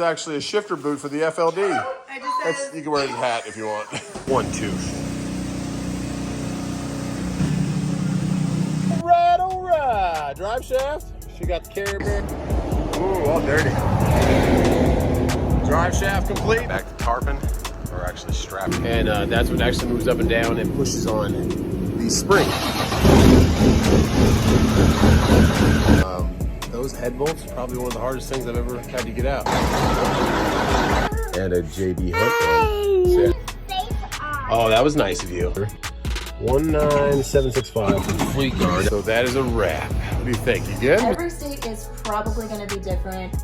It's actually a shifter boot for the FLD. You can wear his hat if you want. 1 tooth. All right. Drive shaft. She got the carrier bit. Ooh, all dirty. Drive shaft complete. Back to tarping, or actually strapping. And that's what actually moves up and down and pushes on the spring. Those head bolts are probably one of the hardest things I've ever had to get out. And a JB hook. Oh, that was nice of you. 19765 from Fleet Guard. So that is a wrap. What do you think? You good? Every state is probably going to be different.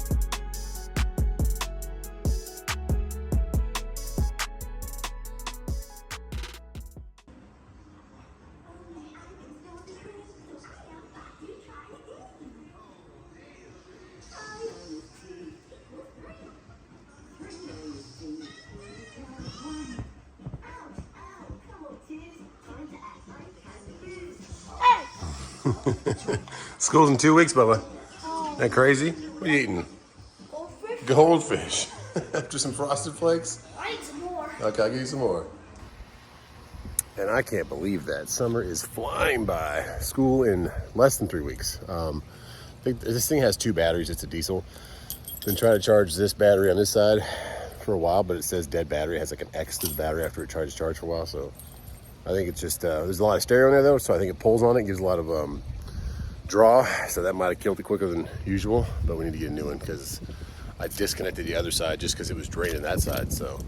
School's in 2 weeks, Bubba. Isn't that crazy? What are you eating? Goldfish. Goldfish. After some Frosted Flakes? I need some more. Okay, I'll give you some more. And I can't believe that. Summer is flying by. School in less than 3 weeks. I think this thing has 2 batteries. It's a diesel. Been trying to charge this battery on this side for a while, but it says dead battery. It has like an X to the battery after it tries to charge for a while. So I think it's just, there's a lot of stereo in there though. So I think it pulls on it, gives a lot of draw. So that might have killed it quicker than usual, but we need to get a new one because I disconnected the other side just because it was draining that side. So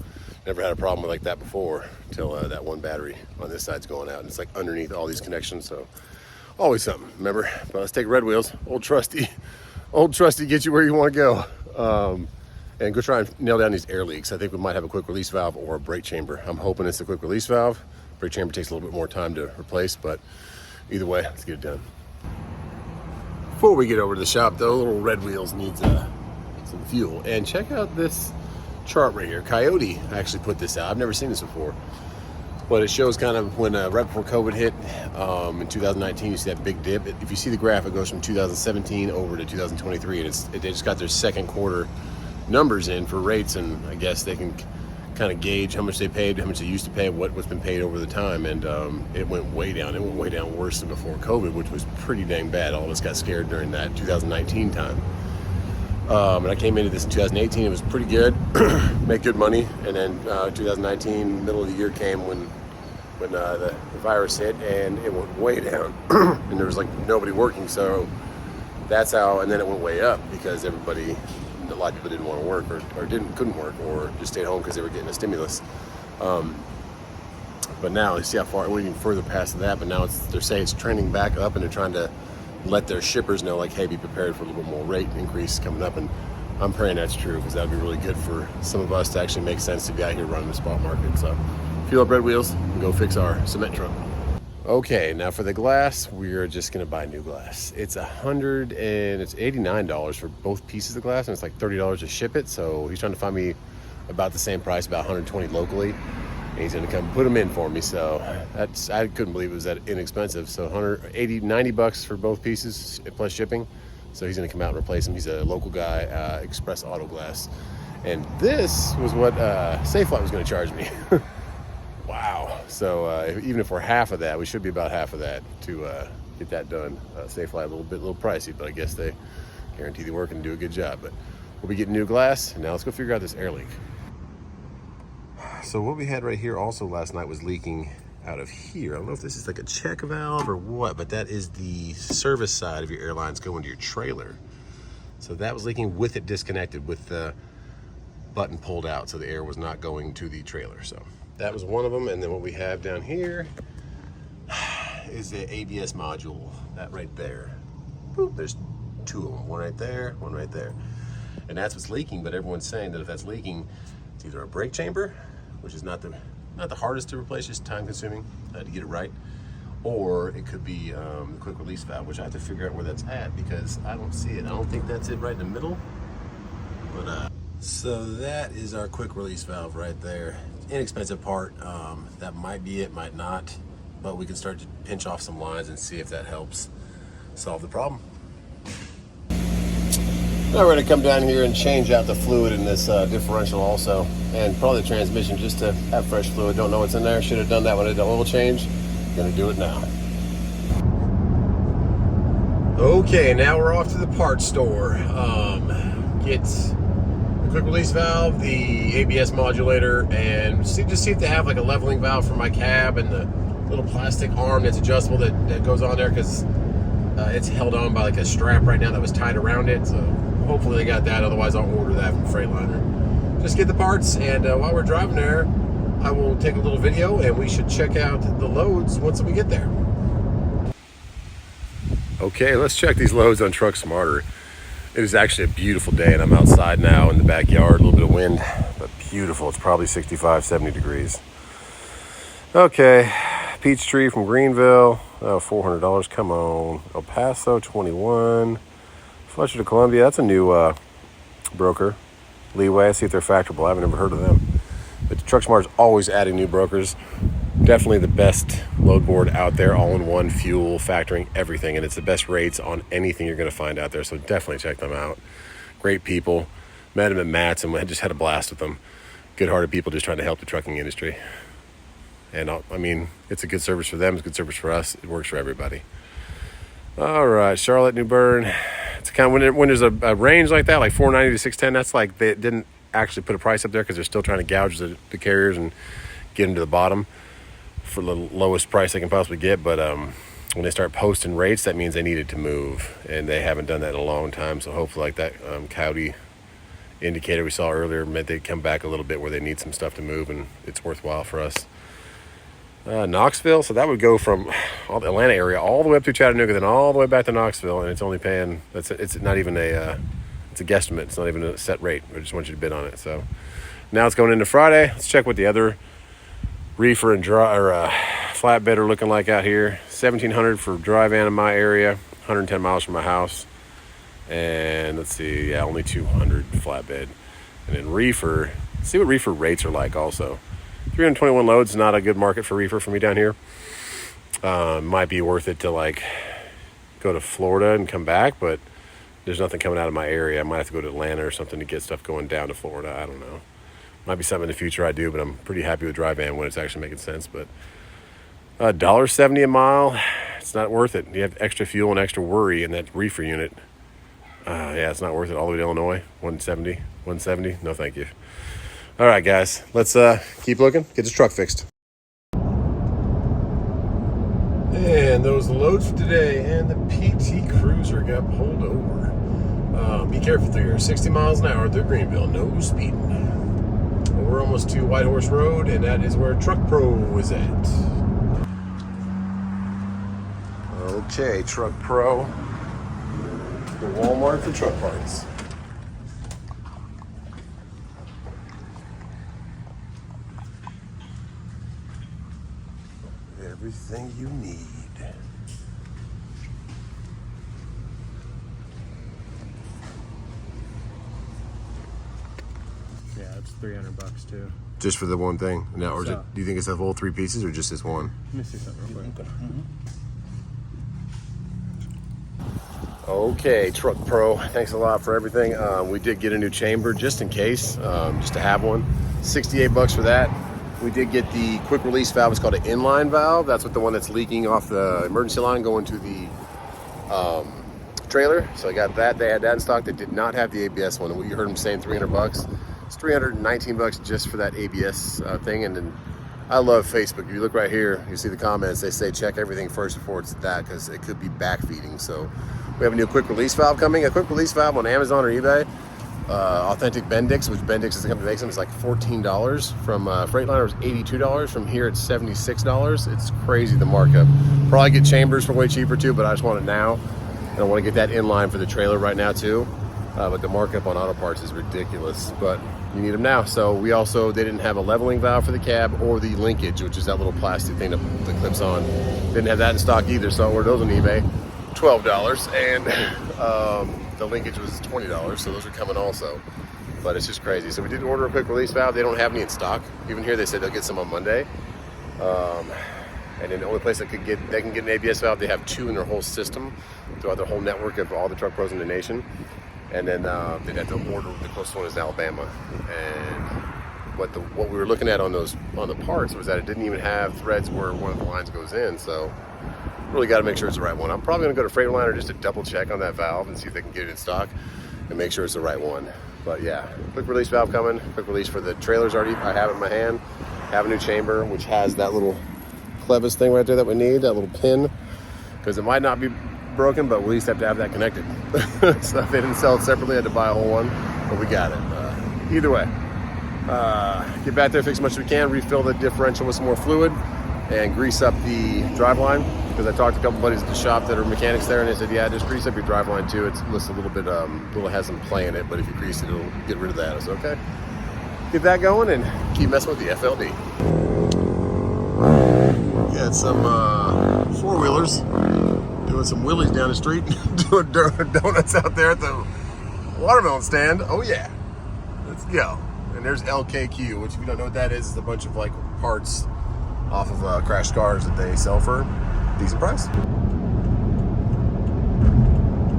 never had a problem like that before until that one battery on this side's going out. And it's like underneath all these connections. So always something, remember? But let's take red wheels. Old trusty gets you where you want to go. And go try and nail down these air leaks. I think we might have a quick release valve or a brake chamber. I'm hoping it's a quick release valve. Brake chamber takes a little bit more time to replace, but either way, let's get it done. Before we get over to the shop though, little red wheels needs some fuel. And check out this chart right here. Coyote actually put this out. I've never seen this before, but it shows kind of when right before COVID hit in 2019, you see that big dip. If you see the graph, it goes from 2017 over to 2023, and they just got their second quarter numbers in for rates, and I guess they can kind of gauge how much they paid, how much they used to pay, what's been paid over the time, and it went way down. It went way down worse than before COVID, which was pretty dang bad. All of us got scared during that 2019 time. And I came into this in 2018. It was pretty good, make good money, and then 2019, middle of the year came when the virus hit, and it went way down, and there was like nobody working. So that's how, and then it went way up because a lot of people didn't want to work or couldn't work or just stayed home because they were getting a stimulus. But now you see how far we're even further past that, but now they're saying it's trending back up, and they're trying to let their shippers know, like, hey, be prepared for a little bit more rate increase coming up. And I'm praying that's true, because that would be really good for some of us to actually make sense to be out here running the spot market. So fuel up red wheels and go fix our cement truck. Okay, now for the glass, we're just gonna buy new glass. It's $89 for both pieces of glass, and it's like $30 to ship it. So he's trying to find me about the same price, about 120 locally, and he's gonna come put them in for me. So I couldn't believe it was that inexpensive. So 90 bucks for both pieces plus shipping. So he's gonna come out and replace them. He's a local guy, Express Auto Glass, and this was what Safelite was gonna charge me. Wow. So even if we're half of that, we should be about half of that to get that done. Safelite a little pricey, but I guess they guarantee they work and do a good job. But we'll be getting new glass. Now let's go figure out this air leak. So what we had right here also last night was leaking out of here. I don't know if this is like a check valve or what, but that is the service side of your airlines going to your trailer. So that was leaking with it disconnected, with the button pulled out, so the air was not going to the trailer. So that was one of them. And then what we have down here is the ABS module, that right there. Boop, there's two of them, one right there, one right there. And that's what's leaking, but everyone's saying that if that's leaking, it's either a brake chamber, which is not the hardest to replace, just time consuming to get it right, or it could be the quick release valve, which I have to figure out where that's at because I don't see it. I don't think that's it right in the middle, but so that is our quick release valve right there. Inexpensive part. That might be it, might not, but we can start to pinch off some lines and see if that helps solve the problem. Now we're going to come down here and change out the fluid in this differential also, and probably the transmission, just to have fresh fluid. Don't know what's in there. Should have done that when I did the oil change. Going to do it now. Okay, now we're off to the parts store. Get the quick release valve, the ABS modulator, and just see if they have like a leveling valve for my cab and the little plastic arm that's adjustable that goes on there, because it's held on by like a strap right now that was tied around it. So hopefully they got that. Otherwise, I'll order that from Freightliner. Just get the parts, and while we're driving there, I will take a little video, and we should check out the loads once we get there. Okay, let's check these loads on Truck Smarter. It is actually a beautiful day, and I'm outside now in the backyard. A little bit of wind, but beautiful. It's probably 65, 70 degrees. Okay, Peachtree from Greenville, $400, come on. El Paso, 21. Fletcher to Columbia, that's a new broker. Leeway, see if they're factorable. I've never heard of them. But Truck Smarter's always adding new brokers. Definitely the best load board out there, all-in-one, fuel, factoring, everything. And it's the best rates on anything you're going to find out there. So definitely check them out. Great people. Met them at Matt's and just had a blast with them. Good-hearted people just trying to help the trucking industry. And I mean, it's a good service for them. It's a good service for us. It works for everybody. All right, Charlotte, New Bern. It's kind of when there's a range like that, like 490 to 610. That's like they didn't actually put a price up there because they're still trying to gouge the carriers and get them to the bottom for the lowest price they can possibly get. But when they start posting rates, that means they needed to move, and they haven't done that in a long time. So hopefully, like that Coyote indicator we saw earlier, meant they'd come back a little bit where they need some stuff to move, and it's worthwhile for us. Knoxville, so that would go from all the Atlanta area all the way up to Chattanooga, then all the way back to Knoxville, and it's only paying, it's not even it's a guesstimate. It's not even a set rate. I just want you to bid on it. So now it's going into Friday. Let's check what the other reefer and flatbed are looking like out here. 1,700 for dry van in my area, 110 miles from my house, and let's see, yeah, only 200 flatbed. And then reefer, see what reefer rates are like also. 321 loads, not a good market for reefer for me down here. Might be worth it to like go to Florida and come back, but there's nothing coming out of my area. I might have to go to Atlanta or something to get stuff going down to Florida. I don't know. Might be something in the future I do, but I'm pretty happy with dry van when it's actually making sense. But $1.70 a mile, it's not worth it. You have extra fuel and extra worry in that reefer unit. Yeah, it's not worth it. All the way to Illinois, 170. No, thank you. All right, guys, let's keep looking, get this truck fixed. And those loads for today, and the PT Cruiser got pulled over. Be careful through here, 60 miles an hour through Greenville, no speeding. We're almost to White Horse Road, and that is where Truck Pro is at. Okay, Truck Pro, the Walmart for truck parts. Everything you need. Yeah, it's $300 too. Just for the one thing? Now, or is So- it, do you think it's the whole 3 pieces or just this one? Let me see something real quick. Okay, Truck Pro, thanks a lot for everything. We did get a new chamber just in case, just to have one. $68 for that. We did get the quick release valve. It's called an inline valve. That's what the one that's leaking off the emergency line going to the trailer. So I got that. They had that in stock. They did not have the ABS one. You heard them saying $300. It's $319 just for that ABS thing. And then I love Facebook. If you look right here, you see the comments. They say check everything first before it's that, because it could be backfeeding. So we have a new quick release valve coming. A quick release valve on Amazon or eBay. Authentic Bendix, which Bendix is the company that makes them, it's like $14. From Freightliner, it's $82. From here, it's $76. It's crazy, the markup. Probably get chambers for way cheaper too, but I just want it now. And I want to get that in line for the trailer right now too. But the markup on auto parts is ridiculous, but you need them now. So they didn't have a leveling valve for the cab or the linkage, which is that little plastic thing that clips on. Didn't have that in stock either, so I ordered those on eBay. $12, and the linkage was $20, so those are coming also. But it's just crazy. So we did order a quick release valve. They don't have any in stock. Even here, they said they'll get some on Monday. And then the only place they can get an ABS valve, they have 2 in their whole system throughout their whole network of all the truck pros in the nation. And then they'd have to order, the closest one is Alabama. And what we were looking at on the parts was that it didn't even have threads where one of the lines goes in. So really got to make sure it's the right one. I'm probably going to go to Freightliner just to double check on that valve and see if they can get it in stock and make sure it's the right one. But yeah, quick release valve coming. Quick release for the trailers already. I have it in my hand. Have a new chamber, which has that little clevis thing right there that we need, that little pin, because it might not be broken, but we at least have to have that connected. So if they didn't sell it separately, I had to buy a whole one, but we got it. Either way, get back there, fix as much as we can, refill the differential with some more fluid, and grease up the driveline. Because I talked to a couple buddies at the shop that are mechanics there, and they said, yeah, just grease up your driveline too. It's a little bit, has some play in it, but if you grease it, it'll get rid of that. I said, okay. Get that going and keep messing with the FLD. Got some four-wheelers doing some wheelies down the street, doing donuts out there at the watermelon stand. Oh yeah, let's go. And there's LKQ, which if you don't know what that is a bunch of like parts off of crashed cars that they sell for a decent price.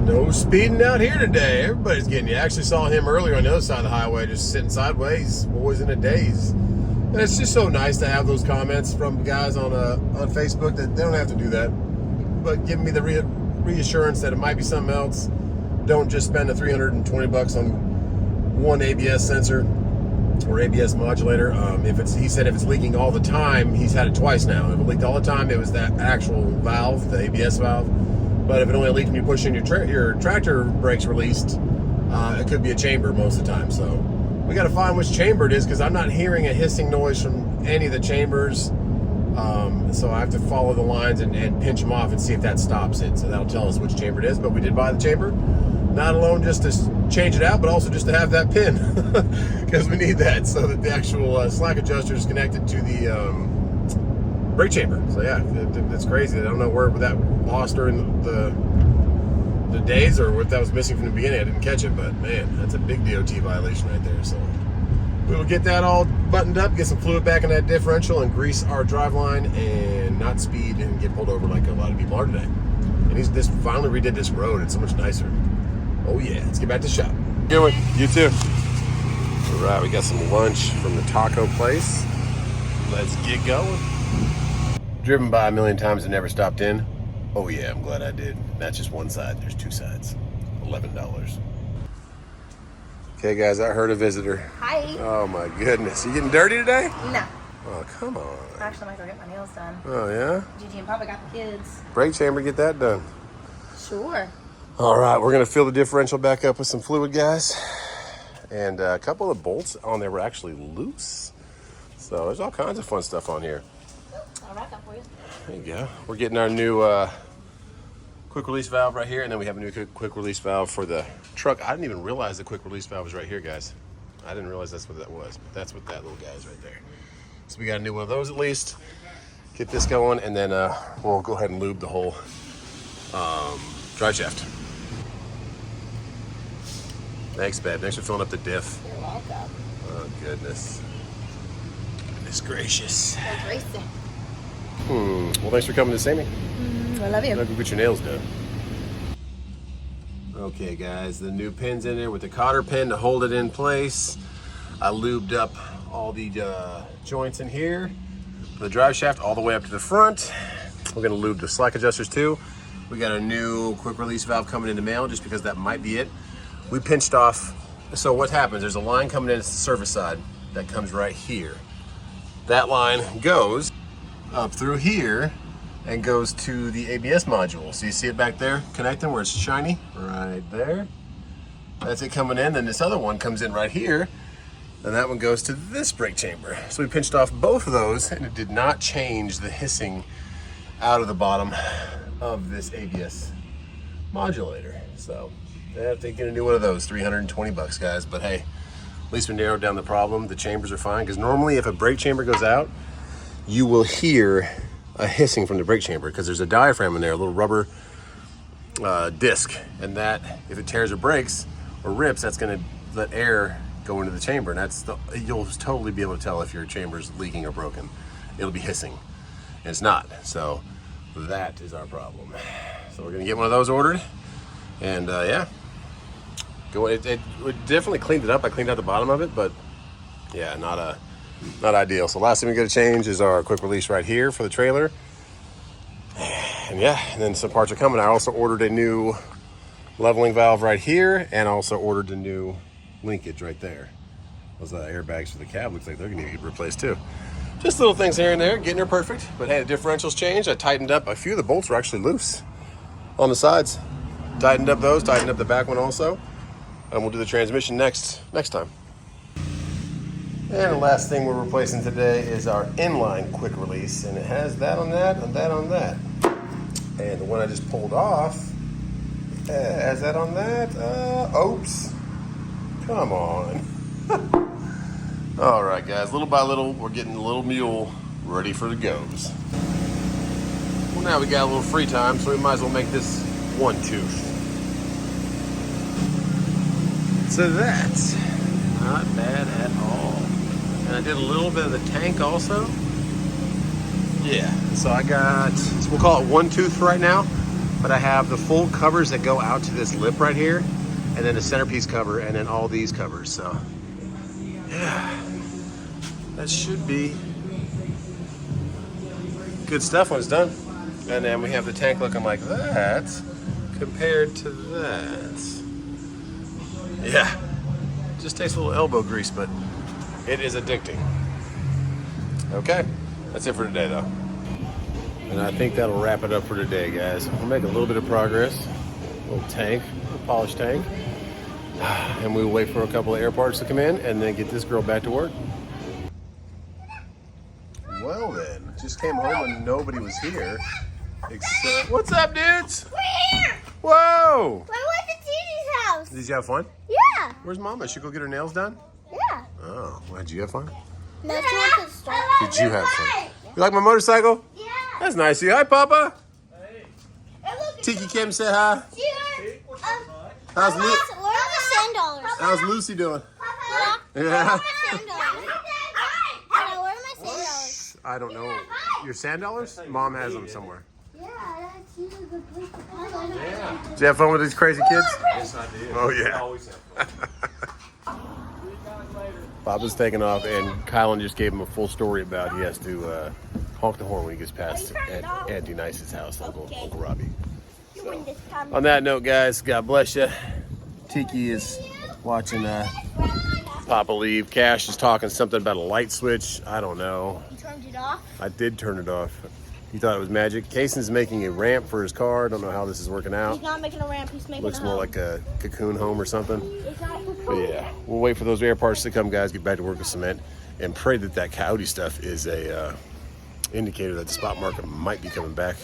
No speeding out here today. Everybody's getting you. I actually saw him earlier on the other side of the highway, just sitting sideways, always in a daze. And it's just so nice to have those comments from guys on Facebook that they don't have to do that, but giving me the reassurance that it might be something else. Don't just spend the $320 on one ABS sensor or ABS modulator. He said if it's leaking all the time, he's had it twice now. If it leaked all the time, it was that actual valve, the ABS valve. But if it only leaked when you push in your tractor brakes released, it could be a chamber most of the time. So we got to find which chamber it is, because I'm not hearing a hissing noise from any of the chambers. So I have to follow the lines and pinch them off and see if that stops it. So that'll tell us which chamber it is. But we did buy the chamber, not alone just to change it out, but also just to have that pin, because we need that so that the actual slack adjuster is connected to the brake chamber. So yeah, it's crazy. I don't know where that lost during the days, or if that was missing from the beginning. I didn't catch it, but man, that's a big DOT violation right there. So we will get that all buttoned up, get some fluid back in that differential, and grease our driveline and not speed and get pulled over like a lot of people are today. And he's just finally redid this road. It's so much nicer. Oh yeah, let's get back to the shop. Good one. You too. All right, we got some lunch from the taco place. Let's get going. Driven by a million times and never stopped in. Oh yeah, I'm glad I did. That's just one side. There's two sides. $11. Okay guys, I heard a visitor. Hi. Oh my goodness. You getting dirty today? No. Oh, come on. Actually, I might go get my nails done. Oh yeah? Gigi and Papa got the kids. Brake chamber, get that done. Sure. All right, we're gonna fill the differential back up with some fluid, guys. And a couple of bolts on there were actually loose. So there's all kinds of fun stuff on here. I'll wrap that for you. There you go. We're getting our new quick release valve right here, and then we have a new quick release valve for the truck. I didn't even realize the quick release valve was right here, guys. I didn't realize that's what that was, but that's what that little guy is right there. So we got a new one of those at least. Get this going, and then we'll go ahead and lube the whole drive shaft. Thanks, babe. Thanks for filling up the diff. You're welcome. Oh, goodness. Goodness gracious. So greasy. Well, thanks for coming to see me. I love you. Go get your nails done. Okay, guys, the new pin's in there with the cotter pin to hold it in place. I lubed up all the joints in here. The drive shaft all the way up to the front. We're gonna lube the slack adjusters too. We got a new quick release valve coming in the mail just because that might be it. We pinched off, so what happens, there's a line coming in, it's the service side, that comes right here. That line goes up through here and goes to the ABS module. So you see it back there connecting where it's shiny, right there. That's it coming in. Then this other one comes in right here, and that one goes to this brake chamber. So we pinched off both of those, and it did not change the hissing out of the bottom of this ABS modulator. So I have to get a new one of those, $320, guys. But hey, at least we narrowed down the problem. The chambers are fine, because normally if a brake chamber goes out, you will hear a hissing from the brake chamber because there's a diaphragm in there, a little rubber disc, and that if it tears or breaks or rips, that's going to let air go into the chamber, and you'll totally be able to tell if your chamber's leaking or broken. It'll be hissing, and it's not. So that is our problem. So we're going to get one of those ordered, and yeah, It definitely cleaned it up. I cleaned out the bottom of it, but yeah, not ideal. So last thing we got to change is our quick release right here for the trailer. And yeah, and then some parts are coming. I also ordered a new leveling valve right here, and also ordered a new linkage right there. Those airbags for the cab looks like they're gonna need to get replaced too. Just little things here and there, getting her perfect. But hey, the differentials changed. I tightened up. A few of the bolts were actually loose on the sides. Tightened up those, tightened up the back one also. And we'll do the transmission next time. And the last thing we're replacing today is our inline quick release. And it has that on that and that on that. And the one I just pulled off has that on that. Oops. Come on. All right, guys. Little by little, we're getting the little mule ready for the goes. Well, now we got a little free time, so we might as well make this one tooth. So that's not bad at all. And I did a little bit of the tank also. Yeah, so I got, so we'll call it one tooth for right now, but I have the full covers that go out to this lip right here, and then the centerpiece cover, and then all these covers. So yeah, that should be good stuff when it's done. And then we have the tank looking like that compared to that. Yeah, just takes a little elbow grease, but it is addicting. Okay, that's it for today though. And I think that'll wrap it up for today, guys. We'll make a little bit of progress. A little tank, a polished tank. And we'll wait for a couple of air parts to come in and then get this girl back to work. Well then, just came home and nobody was here. Except, what's up, dudes? We're here! Whoa! We went to Titi's house. Did you have fun? Yeah. Where's Mama? She go get her nails done? Yeah. Oh, well, did you have fun? No, she went to the store. Did you have fun? You like my motorcycle? Yeah. That's nice of you. Hi, Papa. Hey. Look, Tiki Kim said hi. How's where are the $10? How's Lucy doing? Papa. Yeah. Where are my $10? I don't know. Your sand dollars? Mom has them somewhere. Yeah, that's usually the place to put them. Yeah. Did you have fun with these crazy kids? Yes, I did. Oh, yeah. I always have fun. Papa's taking off, and Kylan just gave him a full story about he has to honk the horn when he gets past Auntie Nice's house, Uncle Robbie. So, on that note, guys, God bless you. Tiki is watching Papa leave. Cash is talking something about a light switch. I don't know. You turned it off? I did turn it off. He thought it was magic. Kaysen's making a ramp for his car. Don't know how this is working out. He's not making a ramp, he's making Looks a more home. like a cocoon home or something. It's not a But cocoon. yeah, we'll wait for those air parts to come, guys. Get back to work with cement and pray that that coyote stuff is a indicator that the spot market might be coming back.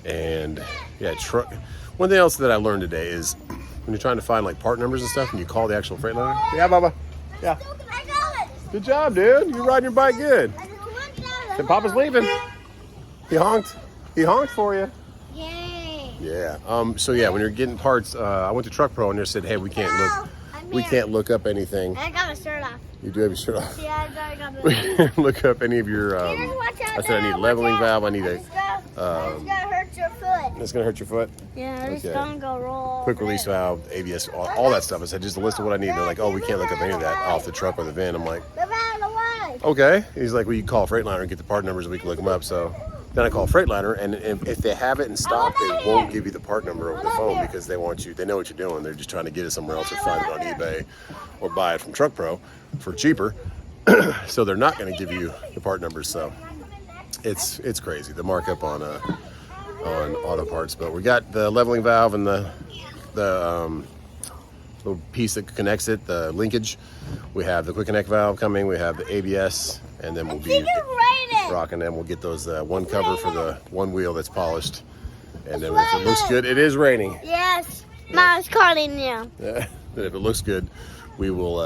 And yeah, truck. One thing else that I learned today is when you're trying to find like part numbers and stuff, and you call the actual Freightliner. Yeah, Baba. Yeah. I got it. Good job, dude. You're riding your bike good. I just went down. And Papa's leaving. He honked. He honked for you. Yay. Yeah. So yeah, when you're getting parts, I went to Truck Pro and they said, hey, we can't look up anything. I got my shirt off. You do have your shirt off. Yeah, I got my We can't look up any of your. watch out I said I need a now, leveling watch out. valve. I need It's gonna hurt your foot. It's gonna hurt your foot. Yeah, it's Okay. gonna go roll. Quick release valve, ABS, all that stuff. I said just a list of what I need. They're like, oh, we can't look up any of that off the truck or the van. I'm like, Move out of the way. okay. He's like, well, you can call Freightliner and get the part numbers and we can look them up. So then I call Freightliner, and if they have it in stock, they won't give you the part number over the phone because they want you. They know what you're doing. They're just trying to get it somewhere else or find it on eBay or buy it from Truck Pro for cheaper. So they're not going to give you the part numbers. So it's crazy, the markup on auto parts. But we got the leveling valve and the little piece that connects it, the linkage. We have the quick connect valve coming. We have the ABS, and then we'll be rocking them. We'll get those one cover for the one wheel that's polished. And then if it looks good, it is raining. Yes, Mom's calling you. Yeah. If it looks good, we will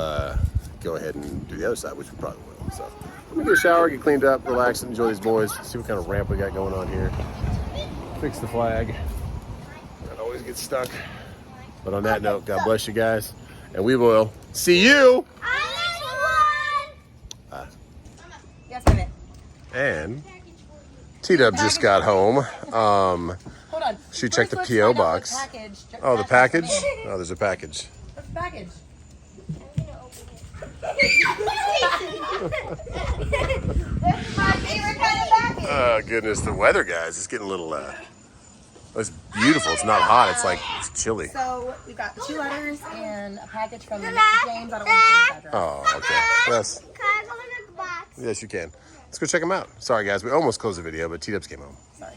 go ahead and do the other side, which we probably will. So let me get a shower, get cleaned up, relax, and enjoy these boys. See what kind of ramp we got going on here. Fix the flag. That always gets stuck. But on that note, God bless you guys, and we will see you. Yes, a minute. And T-Dub just got home. Hold on. She checked the First, P.O. let's find out box. the package. Oh, the package? Oh, there's a package. What's the package? I'm gonna open it. This is my favorite kind of package. Oh goodness, the weather, guys, it's getting a little. It's beautiful. It's not hot. It's like it's chilly. So we've got 2 letters and a package from James. I don't want to say his address. Oh, okay. Yes. Can I go in the box? Yes, you can. Let's go check them out. Sorry, guys, we almost closed the video, but T-Dubs came home. Sorry.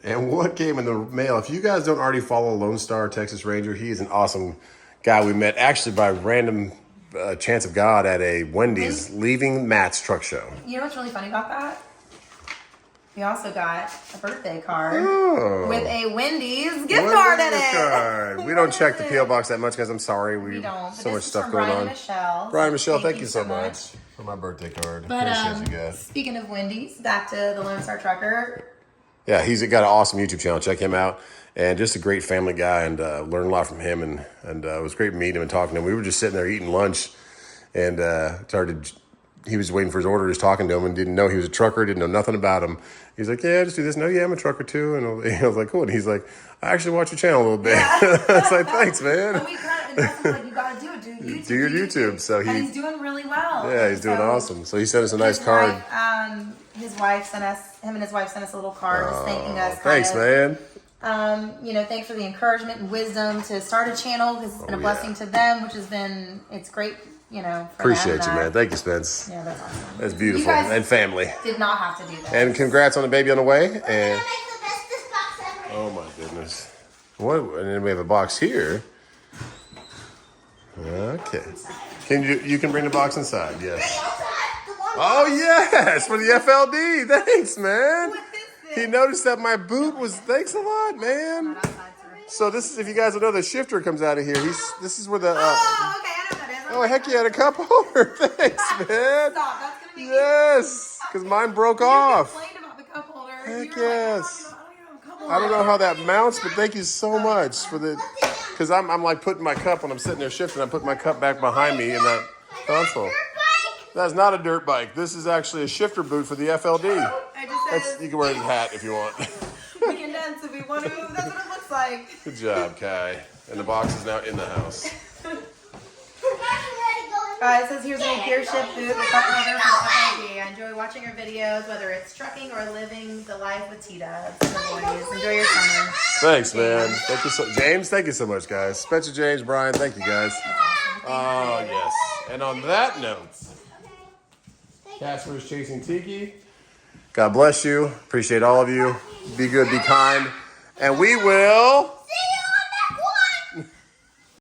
And what came in the mail? If you guys don't already follow Lone Star Texas Ranger, he is an awesome guy we met actually by random chance of God at a Wendy's leaving Matt's truck show. You know what's really funny about that? We also got a birthday card with a Wendy's gift card in it. We don't check the P.O. box that much, guys. I'm sorry. We don't. So much stuff going Brian on. And Michelle. Brian and Michelle, thank you so much for my birthday card. But Appreciate you guys. speaking of Wendy's, back to the Lone Star Trucker. Yeah, he's got an awesome YouTube channel. Check him out. And just a great family guy, and learned a lot from him. And it was great meeting him and talking to him. We were just sitting there eating lunch, and he was waiting for his order, just talking to him, and didn't know he was a trucker, didn't know nothing about him. He's like, yeah, just do this. No, yeah, I'm a trucker too. And I was like, cool. And he's like, I actually watch your channel a little bit. I was like, thanks, man. And we kind of like, you gotta do it, dude. YouTube, do your YouTube. So and he's doing really well. Yeah, he's doing awesome. So he sent us a nice card. His wife sent us, him and his wife sent us a little card just thanking us. Thanks, man. Thanks for the encouragement and wisdom to start a channel because it's been a blessing to them, which has been, it's great, for Appreciate them you, man. Thank you, Spence. Yeah, that's awesome. That's beautiful. You guys and family. did not have to do that. And congrats on the baby on the way. And Make the bestest box ever. oh my goodness. What? And then we have a box here. Okay. You can bring the box inside? Yes. Oh yes, for the FLD. Thanks, man. What is this? He noticed that my boot was. Thanks a lot, man. So this is, if you guys don't know, the shifter comes out of here. This is where the. Okay, I know what that is. Oh heck yeah, the cup holder. Thanks, man. Stop. That's gonna be Yes, because mine broke off. complained about the cup holder. Heck You were yes. Like, I don't have a cup holder. I don't know how that mounts, but thank you so much for the. Because I'm like putting my cup when I'm sitting there shifting. I'm putting my cup back behind me in that console. That's not a dirt bike. This is actually a shifter boot for the FLD. I just said You can wear his hat if you want. we can dance if we want to. That's what it looks like. Good job, Kai. And the box is now in the house. It says here's a gear shift boot, the cup holder for the FLD. I enjoy watching your videos, whether it's trucking or living the life with Tita. It's the boys. Enjoy your summer. Thanks, man. Thank you so James, thank you so much, guys. Spencer, James, Brian, thank you, guys. Oh, yes. And on that note, Casper is chasing Tiki. God bless you. Appreciate all of you. Be good, be kind. And we will